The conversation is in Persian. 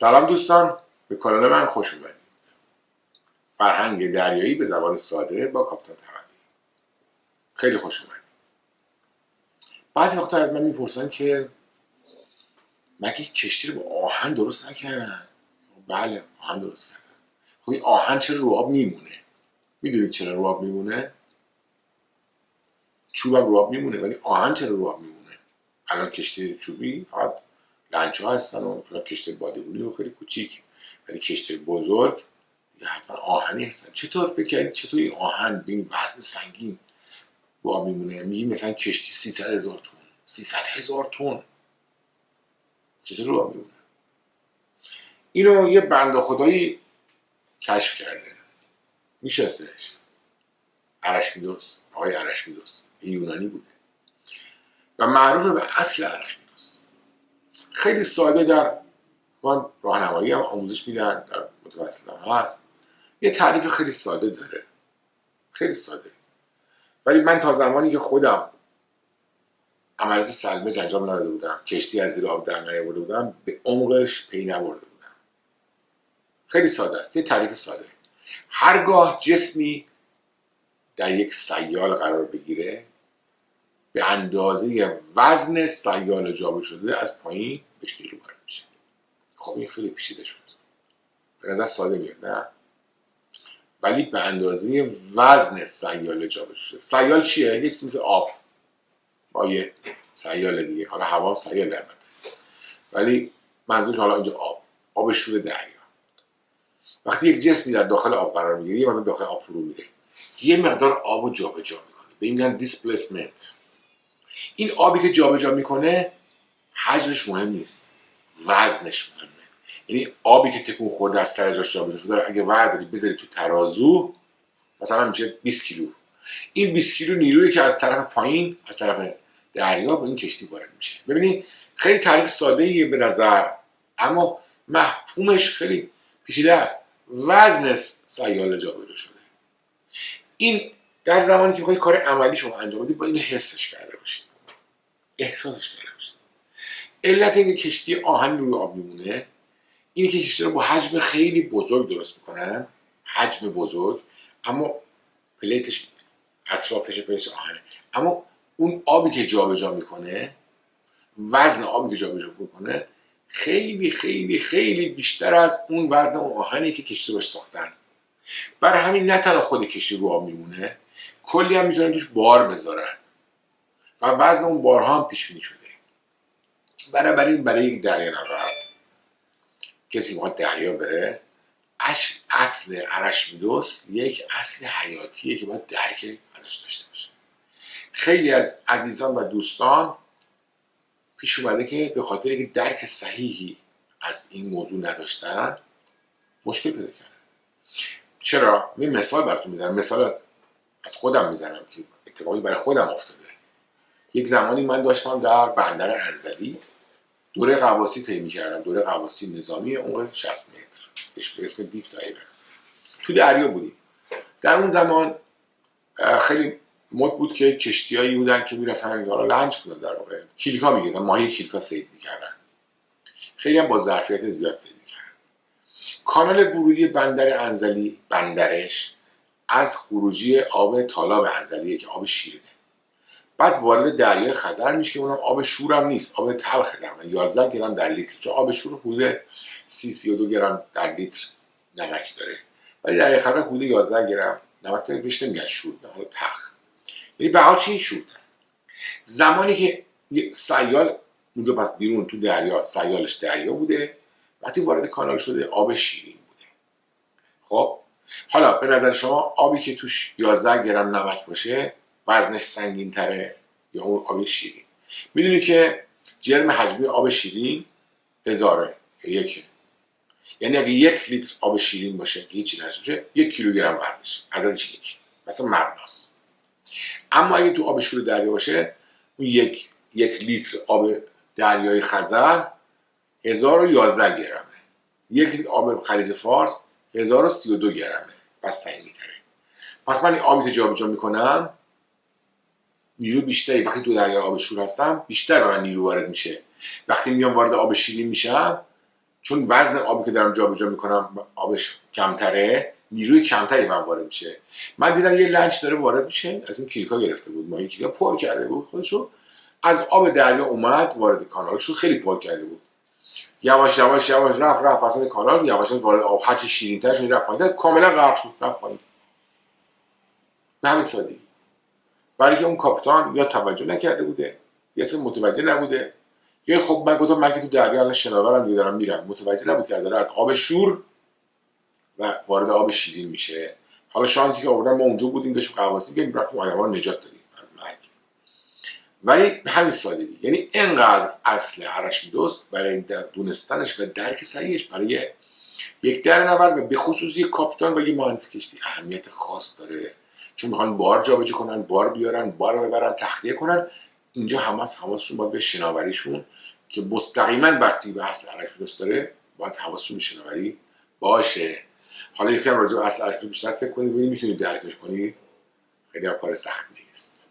سلام دوستان، به کانال من خوش اومدید. فرهنگ دریایی به زبان ساده با کاپیتان تقوی. خیلی خوش اومدید. بعضی وقتا از من میپرسن که مگه کشتی رو با آهن درست نکردن؟ بله، آهن درست کردن. خب این آهن چرا رو آب میمونه؟ میدونید چرا رو آب میمونه؟ چوب رو آب میمونه، ولی آهن چرا رو آب میمونه؟ الان کشتی چوبی فقط لنچه ها هستن و کشتی بادبونی و خیلی کوچیک، ولی کشتی بزرگ حتما آهنی هستن. چطور فکر کردید چطور این آهن به این وزن سنگین رو آب میمونه؟ میگیم مثلا کشتی 300,000 تن 300,000 تن چطور رو آب میمونه؟ اینو یه بنده خدایی کشف کرده، میشستش ارشمیدس، آقای ارشمیدس، یونانی بوده و معروف به اصل ارشمیدس. خیلی ساده در راهنمایی هم آموزش میدن، در متوسط هم هست. یه تعریف خیلی ساده داره، خیلی ساده، ولی من تا زمانی که خودم عملیات سلمج انجام نداده بودم، کشتی از زیر آب در نیاورده بودم، به عمقش پی نبرده بودم. خیلی ساده است، یه تعریف ساده. هرگاه جسمی در یک سیال قرار بگیره، به اندازه وزن سیال جابجا شده از پایین بهش گیر وارد میشه. خب این خیلی پیچیده شد، به نظر ساده میاد نه؟ ولی به اندازه وزن سیال جابجا شده. سیال چیه؟ یه چیزی مثل آب با یه سیال دیگه، حالا هوا هم سیال در بده، ولی منظورش حالا اینجا آب شور دریا. وقتی یک جسمی در داخل آب قرار میگیره، یه مقدار داخل آب فرو میره، یه مقدار آب رو جابجا میکنه، به این میگن دیسپلیسمنت. این آبی که جابجا میکنه حجمش مهم نیست، وزنش مهمه. یعنی آبی که تکون خورده از سر جاش جابجا شده، اگه ورداری بذاری تو ترازو مثلا میشه 20 کیلو. این 20 کیلو نیرویی که از طرف پایین، از طرف دریا به این کشتی وارد میشه. ببینید خیلی تعریف ساده ایه به نظر، اما مفهومش خیلی پیچیده است. وزن سیال جابجا شده. این در زمانی که میخواید کار عملی شما انجام بدید، با اینو حسش کرده باشید، احساسش کرده باشید. علت اینکه کشتی آهن روی آب میمونه اینه که کشتی رو با حجم خیلی بزرگ درست میکنن، حجم بزرگ، اما پلیتش اطرافش پلیتش آهنه، اما اون آبی که جابجا میکنه، وزن آبی که جابجا میکنه خیلی خیلی خیلی بیشتر از اون وزن اون آهنی که کشتی روش ساختن. برای همین نه تنها خود کشتی رو آب میمونه، کلی هم میتونن توش بار بذارن و وزن اون بارها هم پیش بینی شده. بنابراین برای یک دریانورد کسی میخواد دریا بره، اصل ارشمیدس یک اصل حیاتیه که باید درک ازش داشته باشه. خیلی از عزیزان و دوستان پیش اومده که به خاطر اینکه درک صحیحی از این موضوع نداشتن مشکل پیدا کردن. چرا؟ من مثال براتون میزنم، مثال از خودم میزنم که اتفاقی برای خودم افتاده. یک زمانی من داشتم در بندر انزلی دوره غواصی طی می‌کردم، دوره غواصی نظامی عمق 60 متر به اسم دیپ دایور. تو دریا بودیم. در اون زمان خیلی مد بود که کشتیایی بودن که میرفتن حالا لنچ بودن، در واقع کیلکا میگیردن، ماهی کیلکا صید میکردن، خیلی هم با ظرفیت زیاد صید میکردن. کانال ورودی بندر انزلی، بندرش از خروجی آب تالاب انزلیه که آب شیرینه، بعد وارد دریای خزر میشه که اونم آب شور هم نیست، آب تلخه، در 11 گرم در لیتر، چون آب شور حدود 32 گرم در لیتر نمک داره، ولی دریای خزر حدود 11 گرم نمک داره، بهش نمیگن شور، حالا تلخ. یعنی به حال چی شورتن. زمانی که سیال اونجا پس بیرون تو دریا، سیالش دریا بوده، وقتی وارد کانال شده آب شیرین بوده. خب حالا به نظر شما آبی که توش 11 گرم نمک باشه وزنش سنگین تره یا اون آب شیرین؟ میدونی که جرم حجمی آب شیرین 1000 یکه. یعنی اگه 1 لیتر آب شیرین باشه که هیچی نشه باشه، 1 کیلوگرم وزنش، عددش 1 مثلا مبناست. اما اگه تو آب شور دریا باشه، اون یک لیتر آب دریای خزر 1011 گرمه، 1 لیتر آب خلیج فارس 1032 گرمه، پس سنگین‌تره. پس من این آبی که جابجا میکنم نیرو بیشتری، وقتی تو دریا آب شور هستم بیشتر به من نیرو وارد میشه. وقتی میام وارد آب شیرین میشم چون وزن آبی که دارم جابجا میکنم آبش کمتره، نیروی کمتری من وارد میشه. من دیدم یه لنچ داره وارد میشه، از این کلیکا گرفته بود، ماهی کلیکا پر کرده بود خودشو، از آب دریا اومد وارد کانال شد، خیلی پر کرده بود، یواش یواش یواش رفت وسط کانال، یواش وارد آب، هرچی شیرین‌تر شد رفت پایین، کاملا غرق شد رفت پایین. به همین سادگی. برای که اون کاپیتان یا توجه نکرده بوده، یا اصلا متوجه نبوده، یا خب من گفتم من که تو دریا الان شناورم دیگه دارم میرم، متوجه نبود که داره از آب شور و وارد آب شیرین میشه. حالا شانسی که آوردن ما اونجا بودیم داشتیم غواصی می‌کردیم، رفتیم آدما رو نجات دادیم از مرگ. ولی به همین سادگی، یعنی اینقدر اصل ارشمیدس برای دونستنش و درک صحیحش برای یک دریانورد و به خصوص یک کاپیتان و یک مهندس کشتی اهمیت خاص داره، چون میخوان بار جابجا کنن، بار بیارن، بار ببرن، تخلیه کنن. اینجا حواسشون باید به شناوریشون که مستقیما بستگی به اصل ارشمیدس داره، باید حواسشون به شناوری باشه. حالا یکم راجع به اصل ارشمیدس بیشتر فکر کنید، ببینید میتونید درکش کنید. خیلی کار سختی نیست.